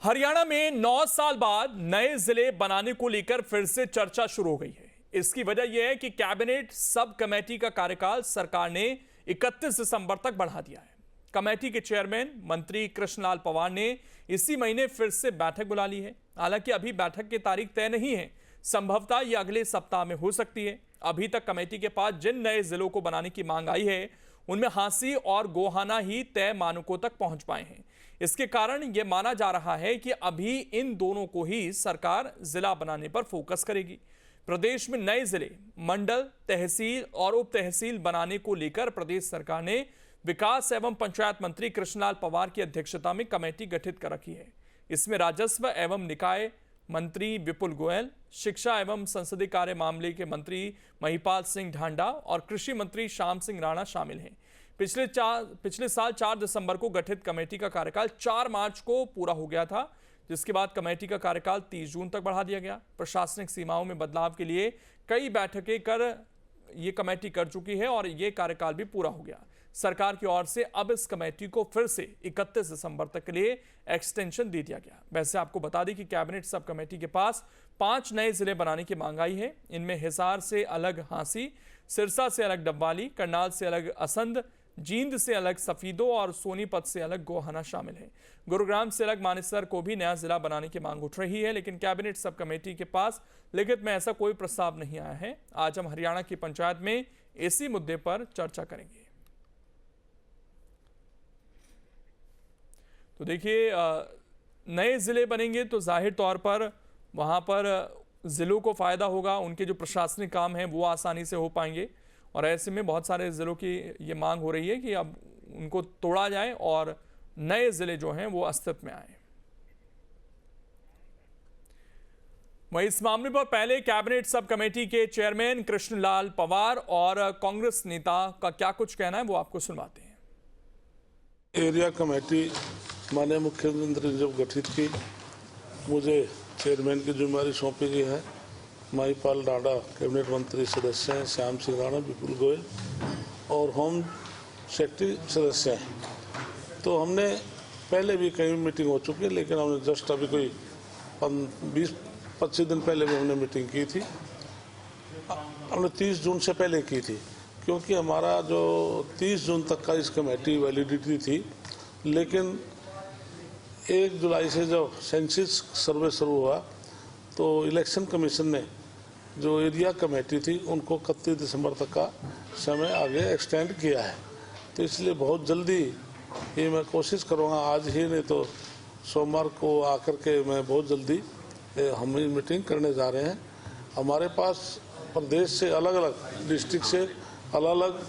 हरियाणा में 9 साल बाद नए जिले बनाने को लेकर फिर से चर्चा शुरू हो गई है। इसकी वजह यह है कि कैबिनेट सब कमेटी का कार्यकाल सरकार ने 31 दिसंबर तक बढ़ा दिया है। कमेटी के चेयरमैन मंत्री कृष्णलाल पंवार ने इसी महीने फिर से बैठक बुला ली है। हालांकि अभी बैठक की तारीख तय नहीं है, संभवतः यह अगले सप्ताह में हो सकती है। अभी तक कमेटी के पास जिन नए जिलों को बनाने की मांग आई है, उनमें हांसी और गोहाना ही तय मानकों तक पहुंच पाए हैं। इसके कारण यह माना जा रहा है कि अभी इन दोनों को ही सरकार जिला बनाने पर फोकस करेगी। प्रदेश में नए जिले, मंडल, तहसील और उप तहसील बनाने को लेकर प्रदेश सरकार ने विकास एवं पंचायत मंत्री कृष्णलाल पंवार की अध्यक्षता में कमेटी गठित कर रखी है। इसमें राजस्व एवं निकाय मंत्री विपुल गोयल, शिक्षा एवं संसदीय कार्य मामले के मंत्री महिपाल सिंह ढांडा और कृषि मंत्री श्याम सिंह राणा शामिल हैं। पिछले साल 4 दिसंबर को गठित कमेटी का कार्यकाल 4 मार्च को पूरा हो गया था, जिसके बाद कमेटी का कार्यकाल 30 जून तक बढ़ा दिया गया। प्रशासनिक सीमाओं में बदलाव के लिए कई बैठकें कर ये कमेटी कर चुकी है और ये कार्यकाल भी पूरा हो गया। सरकार की ओर से अब इस कमेटी को फिर से 31 दिसंबर तक के लिए एक्सटेंशन दे दिया गया। वैसे आपको बता दें कि कैबिनेट सब कमेटी के पास 5 नए जिले बनाने की मांग आई है। इनमें हिसार से अलग हांसी, सिरसा से अलग डब्बाली, करनाल से अलग असंध, जींद से अलग सफीदो और सोनीपत से अलग गोहाना शामिल है। गुरुग्राम से अलग मानेसर को भी नया जिला बनाने की मांग उठ रही है, लेकिन कैबिनेट सब कमेटी के पास लिखित में ऐसा कोई प्रस्ताव नहीं आया है। आज हम हरियाणा की पंचायत में इसी मुद्दे पर चर्चा करेंगे। तो देखिए, नए जिले बनेंगे तो जाहिर तौर पर वहां पर जिलों को फायदा होगा, उनके जो प्रशासनिक काम हैं वो आसानी से हो पाएंगे। और ऐसे में बहुत सारे जिलों की ये मांग हो रही है कि अब उनको तोड़ा जाए और नए जिले जो हैं वो अस्तित्व में आए। वहीं इस मामले पर पहले कैबिनेट सब कमेटी के चेयरमैन कृष्णलाल पंवार और कांग्रेस नेता का क्या कुछ कहना है वो आपको सुनवाते हैं। एरिया कमेटी माननीय मुख्यमंत्री ने जब गठित की, मुझे चेयरमैन की जिम्मेदारी सौंपी गई है। महिपाल डाडा कैबिनेट मंत्री सदस्य हैं, श्याम सिंह राणा, विपुल गोयल और होम सेक्रेटरी सदस्य हैं। तो हमने पहले भी कई मीटिंग हो चुकी है, लेकिन हमने जस्ट अभी कोई 20-25 दिन पहले भी हमने मीटिंग की थी। हमने 30 जून से पहले की थी, क्योंकि हमारा जो 30 जून तक का इस कमेटी वैलिडिटी थी, लेकिन 1 जुलाई से जब सेंसस सर्वे शुरू हुआ तो इलेक्शन कमीशन ने जो एरिया कमेटी थी उनको 31 दिसंबर तक का समय आगे एक्सटेंड किया है। तो इसलिए बहुत जल्दी ये मैं कोशिश करूँगा, आज ही नहीं तो सोमवार को आकर के मैं बहुत जल्दी हम मीटिंग करने जा रहे हैं। हमारे पास प्रदेश से अलग अलग डिस्ट्रिक्ट से अलग अलग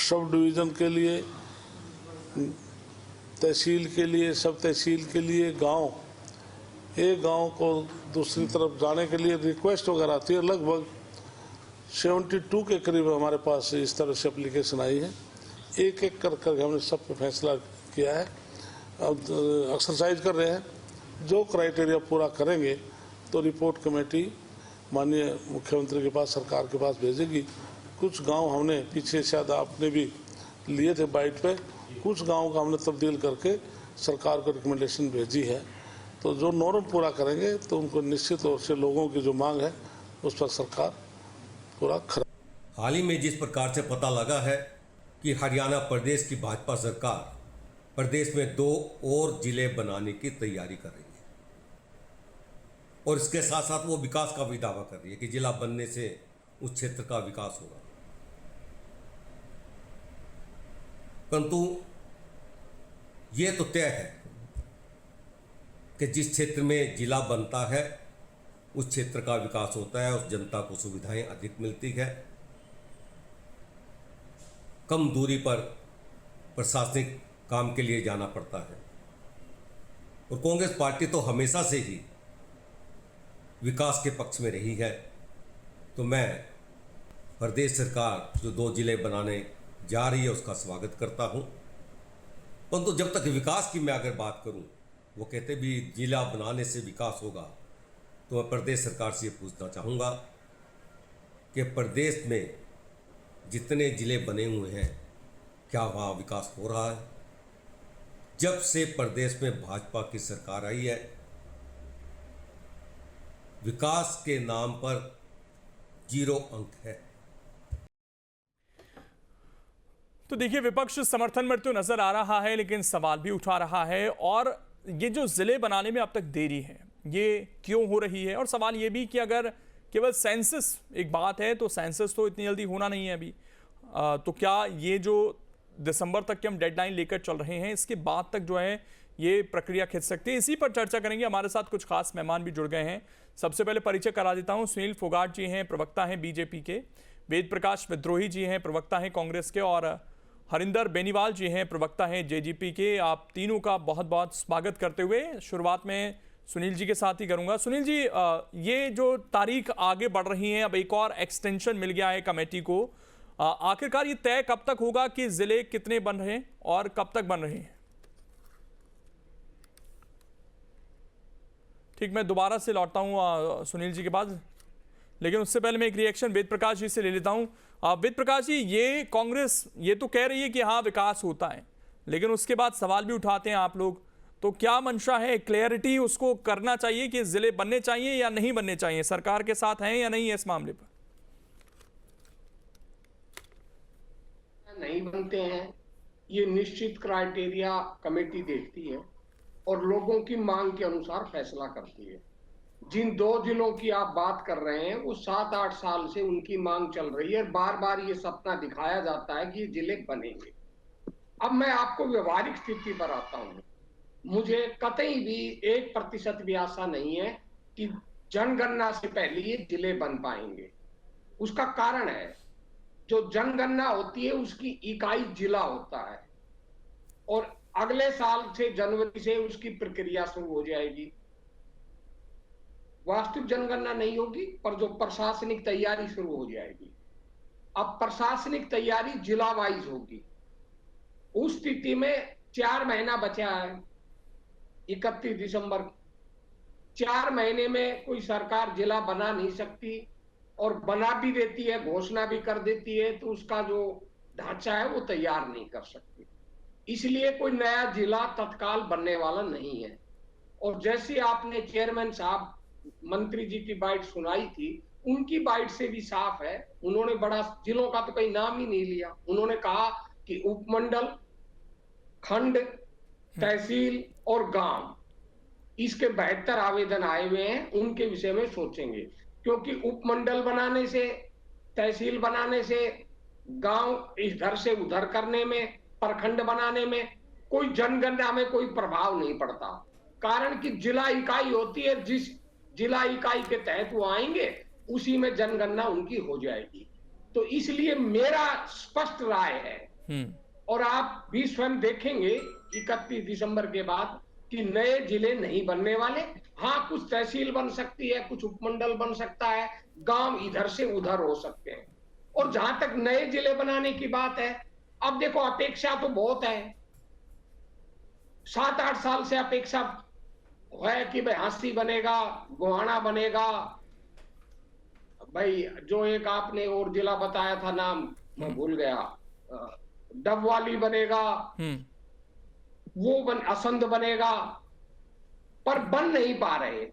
सब डिवीज़न के लिए, तहसील के लिए, सब तहसील के लिए, गांव, एक गांव को दूसरी तरफ जाने के लिए रिक्वेस्ट वगैरह आती है। लगभग 72 के करीब हमारे पास इस तरह से एप्लीकेशन आई है। एक एक कर हमने सब पे फैसला किया है। अब एक्सरसाइज कर रहे हैं। जो क्राइटेरिया पूरा करेंगे तो रिपोर्ट कमेटी माननीय मुख्यमंत्री के पास, सरकार के पास भेजेगी। कुछ गांव हमने पीछे शायद आपने भी लिए थे बाइट पे, कुछ गाँव का हमने तब्दील करके सरकार को रिकमेंडेशन भेजी है। तो जो नॉर्म पूरा करेंगे तो उनको निश्चित तौर से लोगों की जो मांग है उस पर सरकार पूरा खरा। हाल ही में जिस प्रकार से पता लगा है कि हरियाणा प्रदेश की भाजपा सरकार प्रदेश में 2 और जिले बनाने की तैयारी कर रही है और इसके साथ साथ वो विकास का भी दावा कर रही है कि जिला बनने से उस क्षेत्र का विकास होगा। परंतु ये तो तय है कि जिस क्षेत्र में जिला बनता है उस क्षेत्र का विकास होता है, उस जनता को सुविधाएं अधिक मिलती है, कम दूरी पर प्रशासनिक काम के लिए जाना पड़ता है। और कांग्रेस पार्टी तो हमेशा से ही विकास के पक्ष में रही है। तो मैं प्रदेश सरकार जो 2 जिले बनाने जा रही है उसका स्वागत करता हूं। परंतु जब तक विकास की मैं अगर बात करूं, वो कहते भी जिला बनाने से विकास होगा, तो मैं प्रदेश सरकार से ये पूछना चाहूँगा कि प्रदेश में जितने जिले बने हुए हैं क्या वहाँ विकास हो रहा है? जब से प्रदेश में भाजपा की सरकार आई है विकास के नाम पर 0 अंक है। तो देखिए, विपक्ष समर्थन में तो नजर आ रहा है, लेकिन सवाल भी उठा रहा है। और ये जो जिले बनाने में अब तक देरी है, ये क्यों हो रही है? और सवाल ये भी कि अगर केवल सेंसस एक बात है, तो सेंसस तो इतनी जल्दी होना नहीं है अभी। तो क्या ये जो दिसंबर तक के हम डेडलाइन लेकर चल रहे हैं, इसके बाद तक जो है ये प्रक्रिया खिंच सकती है? इसी पर चर्चा करेंगे। हमारे साथ कुछ खास मेहमान भी जुड़ गए हैं। सबसे पहले परिचय करा देता हूं। सुनील फोगाट जी हैं, प्रवक्ता हैं बीजेपी के। वेद प्रकाश विद्रोही जी हैं, प्रवक्ता हैं कांग्रेस के। और हरिंदर बेनीवाल जी हैं, प्रवक्ता हैं जेजेपी के। आप तीनों का बहुत बहुत स्वागत करते हुए शुरुआत में सुनील जी के साथ ही करूंगा। सुनील जी, ये जो तारीख आगे बढ़ रही है, अब एक और एक्सटेंशन मिल गया है कमेटी को, आखिरकार ये तय कब तक होगा कि जिले कितने बन रहे हैं और कब तक बन रहे हैं? ठीक, मैं दोबारा से लौटता हूँ सुनील जी के बाद, लेकिन उससे पहले मैं एक रिएक्शन वेद प्रकाश जी से ले लेता हूँ। वेद प्रकाश जी, ये कांग्रेस ये तो कह रही है कि हाँ विकास होता है, लेकिन उसके बाद सवाल भी उठाते हैं आप लोग। तो क्या मंशा है, क्लैरिटी उसको करना चाहिए कि जिले बनने चाहिए या नहीं बनने चाहिए? सरकार के साथ हैं या नहीं है इस मामले पर? नहीं बनते हैं, ये निश्चित क्राइटेरिया कमेटी देखती है और लोगों की मांग के अनुसार फैसला करती है। जिन 2 जिलों की आप बात कर रहे हैं, वो 7-8 साल से उनकी मांग चल रही है। बार बार ये सपना दिखाया जाता है कि ये जिले बनेंगे। अब मैं आपको व्यवहारिक स्थिति पर आता हूं। मुझे कतई भी 1% भी आशा नहीं है कि जनगणना से पहले ये जिले बन पाएंगे। उसका कारण है, जो जनगणना होती है उसकी इकाई जिला होता है और अगले साल से जनवरी से उसकी प्रक्रिया शुरू हो जाएगी। वास्तविक जनगणना नहीं होगी, पर जो प्रशासनिक तैयारी शुरू हो जाएगी। अब प्रशासनिक तैयारी जिला वाइज होगी। उस स्थिति में 4 महीना बचा है, 31 दिसंबर। 4 महीने में कोई सरकार जिला बना नहीं सकती, और बना भी देती है, घोषणा भी कर देती है, तो उसका जो ढांचा है वो तैयार नहीं कर सकती। इसलिए कोई नया जिला तत्काल बनने वाला नहीं है। और जैसे आपने चेयरमैन साहब मंत्री जी की बाइट सुनाई थी, उनकी बाइट से भी साफ है, उन्होंने बड़ा जिलों का तो कोई नाम ही नहीं लिया। उन्होंने कहा कि उपमंडल, खंड, तहसील और गांव, इसके 72 आवेदन आए हुए हैं, उनके विषय में सोचेंगे। क्योंकि उपमंडल बनाने से, तहसील बनाने से, गांव इधर से उधर करने में, प्रखंड बनाने में कोई जनगणना में कोई प्रभाव नहीं पड़ता। कारण कि जिला इकाई होती है, जिस जिला इकाई के तहत वो आएंगे उसी में जनगणना उनकी हो जाएगी। तो इसलिए मेरा स्पष्ट राय है, और आप भी स्वयं देखेंगे 31 दिसंबर के बाद कि नए जिले नहीं बनने वाले। हाँ, कुछ तहसील बन सकती है, कुछ उपमंडल बन सकता है, गांव इधर से उधर हो सकते हैं। और जहां तक नए जिले बनाने की बात है, अब देखो अपेक्षा तो बहुत है, 7-8 साल से अपेक्षा है कि भाई हांसी बनेगा, गोहाना बनेगा, भाई जो एक आपने और जिला बताया था, नाम मैं भूल गया, डबवाली बनेगा, वो असंध बनेगा, पर बन नहीं पा रहे।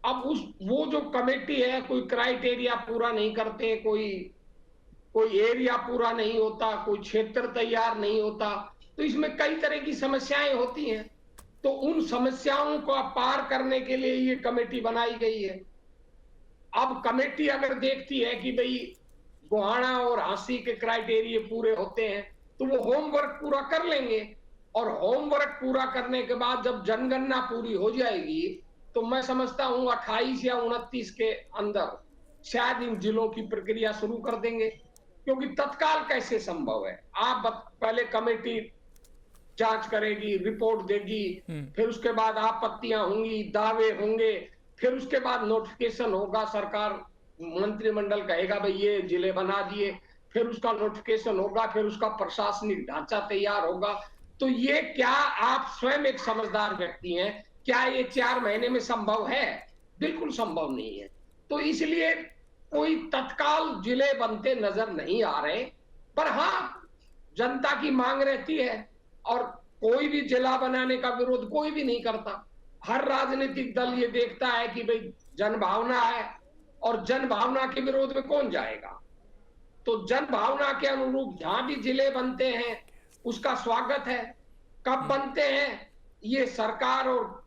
अब वो जो कमेटी है, कोई क्राइटेरिया पूरा नहीं करते, कोई एरिया पूरा नहीं होता, कोई क्षेत्र तैयार नहीं होता, तो इसमें कई तरह की समस्याएं होती हैं। तो उन समस्याओं को पार करने के लिए ये कमेटी बनाई गई है। अब कमेटी अगर देखती है कि भाई गोहाना और हांसी के क्राइटेरिया पूरे होते हैं, तो वो होमवर्क पूरा कर लेंगे, और होमवर्क पूरा करने के बाद जब जनगणना पूरी हो जाएगी, तो मैं समझता हूं 28 या 29 के अंदर शायद इन जिलों की प्रक्रिया शुरू कर देंगे। क्योंकि तत्काल कैसे संभव है? आप पहले कमेटी जांच करेगी, रिपोर्ट देगी, फिर उसके बाद आपत्तियां होंगी, दावे होंगे, फिर उसके बाद नोटिफिकेशन होगा, सरकार मंत्रिमंडल कहेगा भाई ये जिले बना दिए, फिर उसका नोटिफिकेशन होगा, फिर उसका प्रशासनिक ढांचा तैयार होगा। तो ये क्या, आप स्वयं एक समझदार व्यक्ति हैं, क्या ये 4 महीने में संभव है? बिल्कुल संभव नहीं है। तो इसलिए कोई तत्काल जिले बनते नजर नहीं आ रहे। पर हाँ, जनता की मांग रहती है, और कोई भी जिला बनाने का विरोध कोई भी नहीं करता। हर राजनीतिक दल ये देखता है कि भाई जनभावना है, और जनभावना के विरोध में कौन जाएगा? तो जनभावना के अनुरूप जहां भी जिले बनते हैं उसका स्वागत है। कब बनते हैं ये सरकार और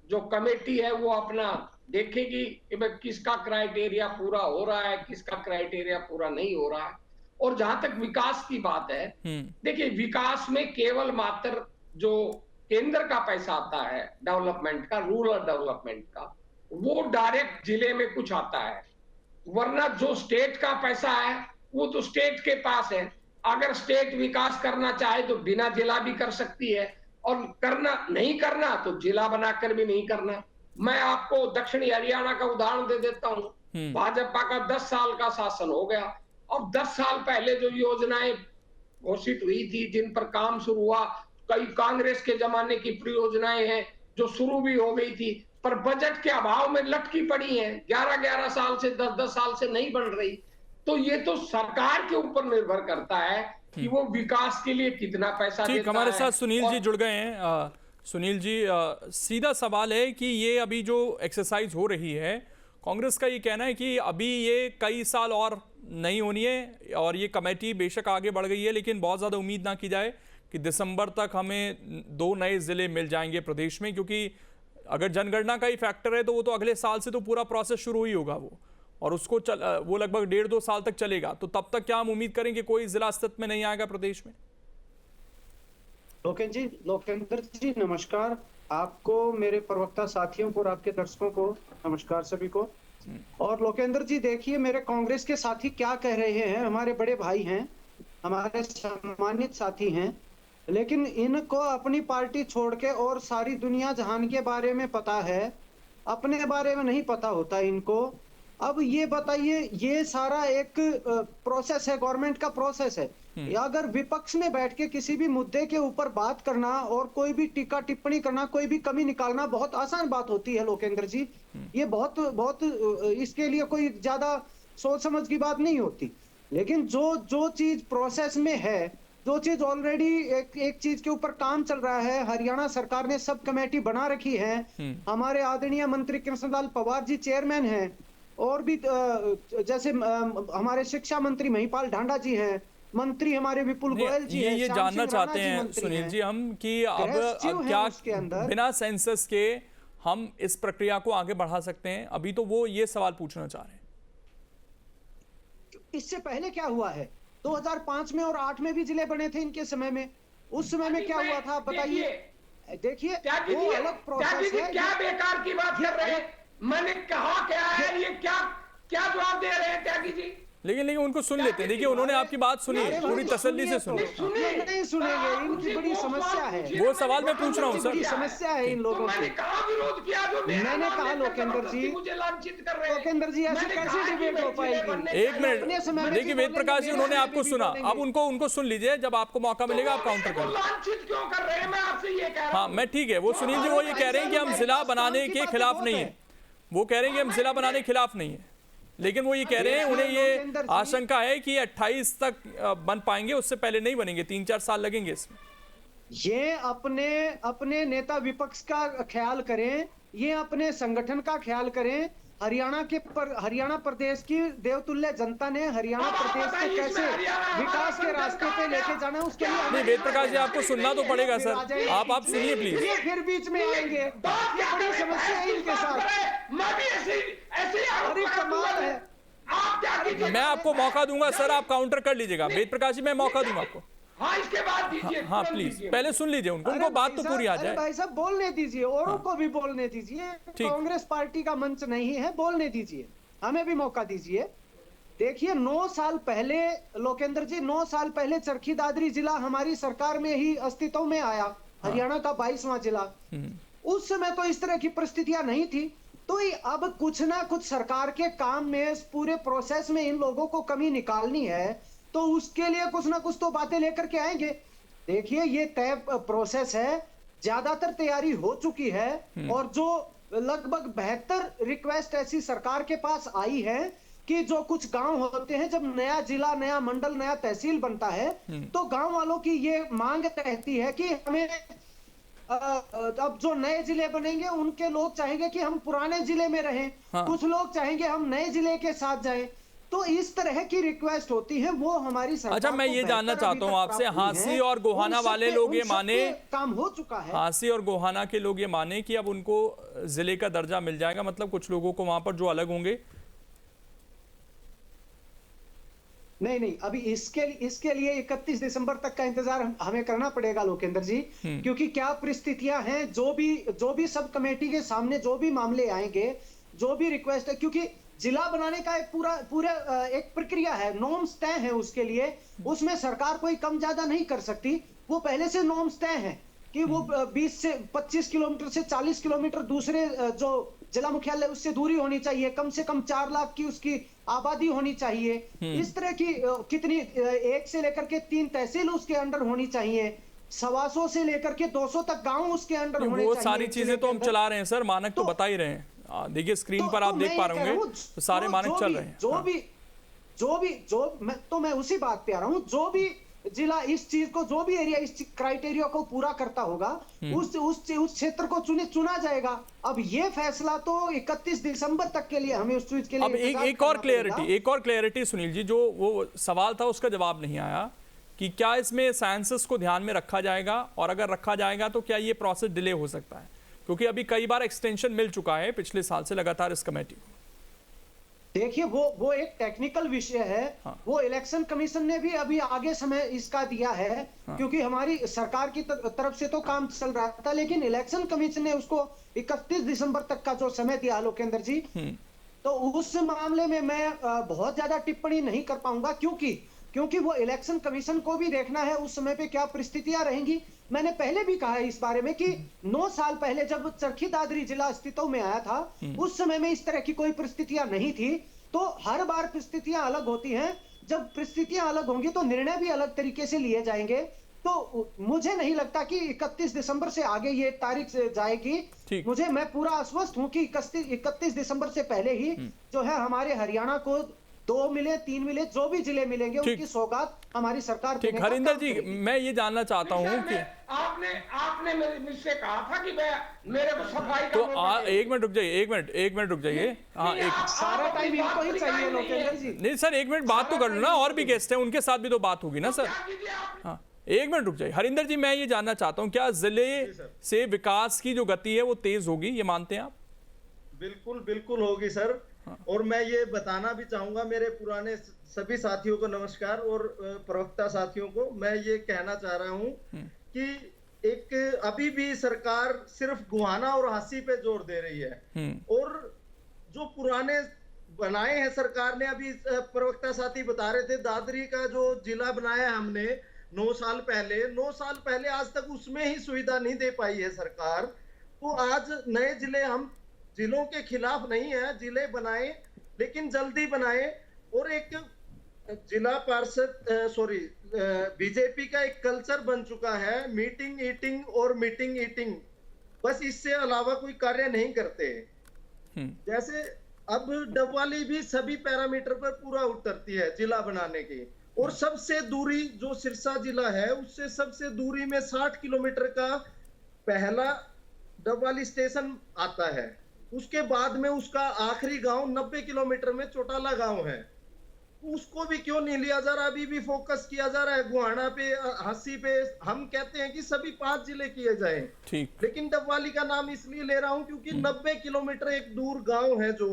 जो कमेटी है वो अपना देखेगी कि भाई किसका क्राइटेरिया पूरा हो रहा है, किसका क्राइटेरिया पूरा नहीं हो रहा है। और जहां तक विकास की बात है, देखिए विकास में केवल मात्र जो केंद्र का पैसा आता है डेवलपमेंट का, रूरल डेवलपमेंट का, वो डायरेक्ट जिले में कुछ आता है, वरना जो स्टेट का पैसा है वो तो स्टेट के पास है। अगर स्टेट विकास करना चाहे तो बिना जिला भी कर सकती है, और करना नहीं करना तो जिला बनाकर भी नहीं करना। मैं आपको दक्षिणी हरियाणा का उदाहरण दे देता हूं। भाजपा का 10 साल का शासन हो गया, और 10 साल पहले जो योजनाएं घोषित हुई थी, जिन पर काम शुरू हुआ, कई कांग्रेस के जमाने की परियोजनाएं हैं जो शुरू भी हो गई थी, पर बजट के अभाव में लटकी पड़ी हैं, 11-11 साल से 10-10 साल से नहीं बन रही। तो ये तो सरकार के ऊपर निर्भर करता है कि वो विकास के लिए कितना पैसा देता है। ठीक, हमारे साथ सुनील जी जुड़ गए हैं। सुनील जी, सीधा सवाल है कि ये अभी जो एक्सरसाइज हो रही है, कांग्रेस का ये कहना है कि अभी ये कई साल और नहीं होनी है, और ये कमेटी बेशक आगे बढ़ गई है, लेकिन बहुत ज़्यादा उम्मीद ना की जाए कि दिसंबर तक हमें 2 नए ज़िले मिल जाएंगे प्रदेश में, क्योंकि अगर जनगणना का ही फैक्टर है तो वो तो अगले साल से तो पूरा प्रोसेस शुरू ही होगा वो, और उसको वो लगभग 1.5-2 साल तक चलेगा। तो तब तक क्या हम उम्मीद करें कि कोई जिला अस्तित्व में नहीं आएगा प्रदेश में? लोकेंद्र जी नमस्कार, आपको, मेरे प्रवक्ता साथियों को और आपके दर्शकों को नमस्कार सभी को। और लोकेंद्र जी देखिए, मेरे कांग्रेस के साथी क्या कह रहे हैं, हमारे बड़े भाई हैं, हमारे सम्मानित साथी हैं, लेकिन इनको अपनी पार्टी छोड़ के और सारी दुनिया जहान के बारे में पता है, अपने बारे में नहीं पता होता इनको। अब ये बताइए, ये सारा एक प्रोसेस है, गवर्नमेंट का प्रोसेस है। अगर विपक्ष में बैठ के किसी भी मुद्दे के ऊपर बात करना और कोई भी टीका टिप्पणी करना, कोई भी कमी निकालना बहुत आसान बात होती है लोकेंद्र जी। ये बहुत इसके लिए कोई ज्यादा सोच समझ की बात नहीं होती। लेकिन जो चीज प्रोसेस में है, जो चीज ऑलरेडी एक चीज के ऊपर काम चल रहा है, हरियाणा सरकार ने सब कमेटी बना रखी है, हमारे आदरणीय मंत्री कृष्णलाल पवार जी चेयरमैन हैं, और भी जैसे हमारे शिक्षा मंत्री महिपाल ढांडा जी हैं, मंत्री हमारे विपुल गोयल जी हैं। ये जानना चाहते हैं सुनील जी हम कि अब क्या बिना सेंसस के हम इस प्रक्रिया को आगे बढ़ा सकते हैं? अभी तो वो ये सवाल पूछना चाह रहे हैं। इससे पहले क्या हुआ है? 2005 में और 8 में भी जिले बने थे इनके समय में। उस समय में क्या हुआ था बताइए? देखिए वो अलग प्रोसेस है। क्या बेकार की बात कर रहे हैं? मैंने कहा क्या है, ये क्या जवाब दे रहे हैं त्यागी जी? लेकिन उनको सुन लेते हैं। देखिए उन्होंने आपकी बात सुनी, पूरी तसल्ली से सुनी। नहीं सुनेंगे, इनकी बड़ी समस्या है। वो सवाल मैं पूछ रहा हूँ सर, समस्या है इन लोगों की। मैंने कहा विरोध किया, जो मैंने कहा लोकेंद्र जी, मुझे लांछित कर रहे हैं। लोकेंद्र जी ऐसे कैसे डिबेट हो पाएगी? एक मिनट, देखिए वेद प्रकाश जी उन्होंने आपको सुना, अब उनको सुन लीजिए, जब आपको मौका मिलेगा आप काउंटर करें। लांछित क्यों कर रहे हैं? मैं आपसे ये कह रहा हूं। हाँ मैं ठीक है, वो सुनील जी वो ये कह रहे हैं कि हम जिला बनाने के खिलाफ नहीं है, वो कह रहे हैं कि हम जिला बनाने के खिलाफ नहीं है, लेकिन वो ये कह रहे हैं उन्हें ये आशंका है कि 28 तक बन पाएंगे, उससे पहले नहीं बनेंगे, 3-4 साल लगेंगे इसमें। ये अपने नेता विपक्ष का ख्याल करें, ये अपने संगठन का ख्याल करें। हरियाणा प्रदेश की देवतुल्य जनता ने हरियाणा प्रदेश को कैसे विकास के रास्ते पे लेके जाना है उसके लिए। नहीं वेद प्रकाश जी आपको सुनना तो पड़ेगा सर, आप सुनिए प्लीज। ये फिर बीच में आएंगे, ये बड़ी समस्या है इनके साथ। बड़ी कमाल है। मैं आपको मौका दूंगा सर, आप काउंटर कर लीजिएगा। वेद प्रकाश जी मैं मौका दूंगा आपको। हाँ इसके बाद दीजिए। हाँ प्लीज पहले सुन लीजिए उनको बात तो पूरी आ जाए। भाई साहब बोलने दीजिए, औरों को भी बोलने दीजिए। कांग्रेस पार्टी का मंच नहीं है, बोलने दीजिए, हमें भी मौका दीजिए। देखिए 9 साल पहले लोकेंद्र जी, 9 साल पहले चरखी दादरी जिला हमारी सरकार में ही अस्तित्व में आया, हरियाणा का 22वां जिला। उस समय तो इस तरह की परिस्थितियां नहीं थी। तो अब कुछ ना कुछ सरकार के काम में, इस पूरे प्रोसेस में इन लोगों को कमी निकालनी है, तो उसके लिए कुछ ना कुछ तो बातें लेकर के आएंगे। देखिए ये तय प्रोसेस है, ज्यादातर तैयारी हो चुकी है, और जो लगभग 72 रिक्वेस्ट ऐसी सरकार के पास आई है कि जो कुछ गांव होते हैं, जब नया जिला, नया मंडल, नया तहसील बनता है, तो गांव वालों की ये मांग रहती है कि हमें अब जो नए जिले बनेंगे उनके लोग चाहेंगे कि हम पुराने जिले में रहें, कुछ लोग चाहेंगे हम नए जिले के साथ जाएं। तो इस तरह की रिक्वेस्ट होती है, वो हमारी सरकार अच्छा, मैं को ये जानना बेहतर चाहता हूँ अभी तक आपसे, प्राप्त हुई हांसी है। और गोहाना उन सब वाले पे- लोग उन ये सब माने, पे काम हो चुका है। हांसी और गोहाना के लोग ये माने कि अब उनको जिले का दर्जा मिल जाएगा, मतलब कुछ लोगों को वहां पर जो अलग होंगे। नहीं, अभी इसके लिए 31 दिसंबर तक का इंतजार हमें करना पड़ेगा लोकेंद्र जी, क्योंकि क्या परिस्थितियां हैं, जो भी सब कमेटी के सामने जो भी मामले आएंगे, जो भी रिक्वेस्ट है, क्योंकि जिला बनाने का एक पूरा एक प्रक्रिया है, नॉर्म्स तय है उसके लिए, उसमें सरकार कोई कम ज्यादा नहीं कर सकती। वो पहले से नॉर्म्स तय है कि वो 20 से 25 किलोमीटर से 40 किलोमीटर दूसरे जो जिला मुख्यालय उससे दूरी होनी चाहिए, कम से कम 4 लाख की उसकी आबादी होनी चाहिए, इस तरह की कितनी 1 से लेकर के 3 तहसील उसके अंडर होनी चाहिए, 125 से लेकर के 200 तक गांव उसके अंडर होने वो चाहिए। सारी चीजें तो हम चला रहे हैं सर, मानक तो बता ही रहे हैं। देखिए स्क्रीन पर आप देख पा रहे होंगे, तो सारे मानक चल रहे हैं। मैं उसी बात पे आ रहा हूँ, जो भी जिला इस चीज को, जो भी एरिया इस क्राइटेरिया को पूरा करता होगा, उस क्षेत्र को चुना जाएगा। अब ये फैसला तो 31 दिसंबर तक के लिए हमें उस चीज के लिए अब एक और क्लियरिटी सुनील जी, जो वो सवाल था उसका जवाब नहीं आया कि क्या इसमें साइंसेस को ध्यान में रखा जाएगा, और अगर रखा जाएगा तो क्या ये प्रोसेस डिले हो सकता है, क्योंकि अभी कई बार एक्सटेंशन मिल चुका है पिछले साल से लगातार इस कमेटी को। देखिए वो एक टेक्निकल विषय है। वो इलेक्शन कमीशन ने भी अभी आगे समय इसका दिया है, क्योंकि हमारी सरकार की तरफ से तो काम चल रहा था, लेकिन इलेक्शन कमीशन ने उसको 31 दिसंबर तक का जो समय दिया लोकेंद्र जी, तो उस मामले में मैं बहुत ज्यादा टिप्पणी नहीं कर पाऊंगा, क्योंकि वो इलेक्शन कमीशन को भी देखना है उस समय पे क्या परिस्थितियां रहेंगी। मैंने पहले भी कहा है इस बारे में कि 9 साल पहले जब चरखी दादरी जिला अस्तित्व में आया था, उस समय में इस तरह की कोई परिस्थितियां नहीं थी। तो हर बार परिस्थितियां अलग होती हैं, जब परिस्थितियां अलग होंगी तो निर्णय भी अलग तरीके से लिए जाएंगे। तो मुझे नहीं लगता कि 31 दिसंबर से आगे ये तारीख से जाएगी। मैं पूरा आश्वस्त हूं कि 31 दिसंबर से पहले ही जो है हमारे हरियाणा को 2 मिले 3 मिले, जो भी जिले मिलेंगे उनकी सौगात हमारी सरकार। ठीक, हरिंदर जी मैं ये जानना चाहता हूँ कि आपने मुझसे कहा था कि मेरे को सफाई तो एक मिनट रुक जाइए। हाँ, सारा टाइम इनको ही चाहिए लोकेंद्र जी। नहीं सर, 1 मिनट बात तो कर लो ना, और भी गेस्ट हैं उनके साथ भी तो बात होगी ना सर। हाँ, 1 मिनट रुक जाइए। हरिंदर जी मैं ये जानना चाहता हूँ, क्या जिले से विकास की जो गति है वो तेज होगी, ये मानते हैं आप? बिल्कुल होगी सर। और मैं ये बताना भी चाहूंगा, मेरे पुराने सभी साथियों को नमस्कार, और प्रवक्ता साथियों को मैं ये कहना चाह रहा हूं कि एक अभी भी सरकार सिर्फ गोहाना और हांसी पे जोर दे रही है, और जो पुराने बनाए हैं सरकार ने, अभी प्रवक्ता साथी बता रहे थे दादरी का जो जिला बनाया है हमने 9 साल पहले आज तक उसमें ही सुविधा नहीं दे पाई है सरकार। तो आज नए जिले, हम जिलों के खिलाफ नहीं है, जिले बनाए लेकिन जल्दी बनाए। और एक जिला पार्षद बीजेपी का एक कल्चर बन चुका है, मीटिंग ईटिंग, बस इससे अलावा कोई कार्य नहीं करते। जैसे अब डबवाली भी सभी पैरामीटर पर पूरा उतरती है जिला बनाने की, और सबसे दूरी जो सिरसा जिला है उससे सबसे दूरी में 60 किलोमीटर का पहला डबवाली स्टेशन आता है। उसके बाद में उसका आखिरी गांव 90 किलोमीटर में चौटाला गांव है। उसको भी क्यों नहीं लिया जा रहा? अभी भी फोकस किया जा रहा है गोहाना पे, हांसी पे। हम कहते हैं कि सभी 5 जिले किए जाएं, लेकिन डबवाली का नाम इसलिए ले रहा हूं क्योंकि 90 किलोमीटर एक दूर गांव है जो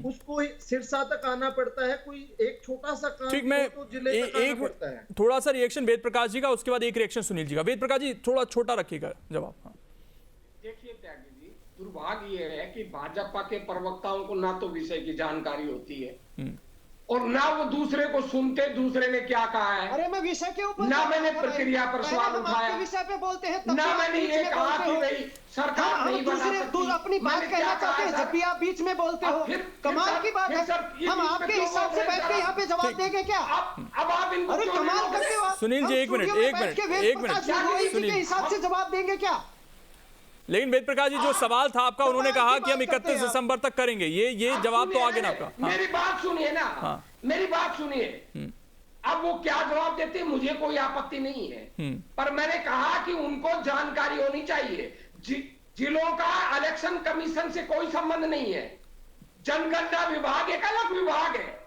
उसको सिरसा तक आना पड़ता है। कोई एक छोटा सा काम तो जिले तक आना पड़ता है। थोड़ा सा रिएक्शन वेद प्रकाश जी का, उसके बाद एक रिएक्शन सुनील जी का। वेद प्रकाश जी थोड़ा छोटा रखिएगा जवाब। देखिए त्यागी जी, दुर्भाग्य ये है कि भाजपा के प्रवक्ताओं को ना तो विषय की जानकारी होती है और ना वो दूसरे को सुनते, दूसरे ने क्या कहा है। अरे मैं विषय के ऊपर, ना मैंने प्रक्रिया पर सवाल उठाया, विषय पे बोलते हैं, ना मैंने ये कहा कि भाई सरकार नहीं बना सकती। अपनी बात कहना चाहते हैं, जब भी आप बीच में बोलते हो, कमाल की बात है। हम आपके हिसाब से बैठ के यहाँ पे जवाब देंगे क्या? अब आप इनको अरे कमाल करते हो सुनील जी। एक मिनट सुनील के हिसाब से जवाब देंगे क्या? लेकिन वेद प्रकाश जी, जो सवाल था आपका, उन्होंने कहा कि हम 31 दिसंबर तक करेंगे, ये जवाब तो आगे ना आपका। मेरी बात सुनिए ना, मेरी बात सुनिए। अब वो क्या जवाब देते हैं मुझे कोई आपत्ति नहीं है, पर मैंने कहा कि उनको जानकारी होनी चाहिए। जिलों का इलेक्शन कमीशन से कोई संबंध नहीं है, जनगणना विभाग एक अलग विभाग है।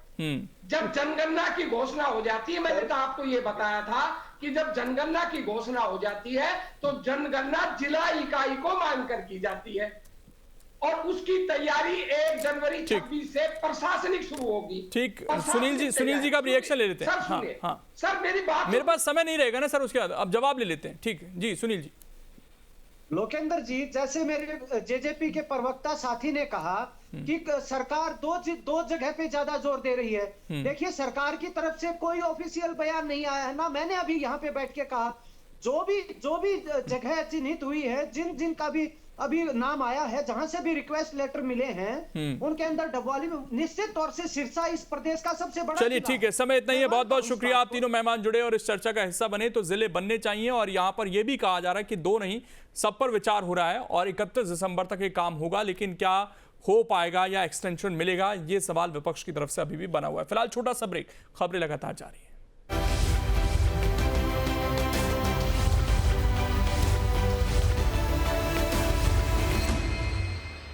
जब जनगणना की घोषणा हो जाती है, मैंने तो आपको ये बताया था कि जब जनगणना की घोषणा हो जाती है तो जनगणना जिला इकाई को मानकर की जाती है और उसकी तैयारी 1 जनवरी 26 से प्रशासनिक शुरू होगी। ठीक, सुनील जी का रिएक्शन ले लेते हैं। सर सुनिए, हाँ, सर मेरी बात, मेरे पास समय नहीं रहेगा ना सर, उसके बाद अब जवाब ले लेते हैं। ठीक है जी, सुनील जी। लोकेंद्र जी, जैसे मेरे जेजेपी के प्रवक्ता साथी ने कहा कि सरकार दो जगह पे ज्यादा जोर दे रही है। देखिए, सरकार की तरफ से कोई ऑफिशियल बयान नहीं आया है ना। मैंने अभी यहाँ पे बैठ के कहा जो भी जगह चिन्हित हुई है, जिनका भी अभी नाम आया है, जहां से भी रिक्वेस्ट लेटर मिले हैं, उनके अंदर डबवाली में निश्चित तौर से सिरसा इस प्रदेश का सबसे बड़ा। चलिए ठीक है, समय इतना ही है। बहुत बहुत शुक्रिया, आप तीनों मेहमान जुड़े और इस चर्चा का हिस्सा बने। तो जिले बनने चाहिए और यहाँ पर यह भी कहा जा रहा है कि 2 नहीं, सब पर विचार हो रहा है और 31 दिसंबर तक ये काम होगा। लेकिन क्या हो पाएगा या एक्सटेंशन मिलेगा, ये सवाल विपक्ष की तरफ से अभी भी बना हुआ है। फिलहाल छोटा सा ब्रेक, खबरें लगातार जारी है।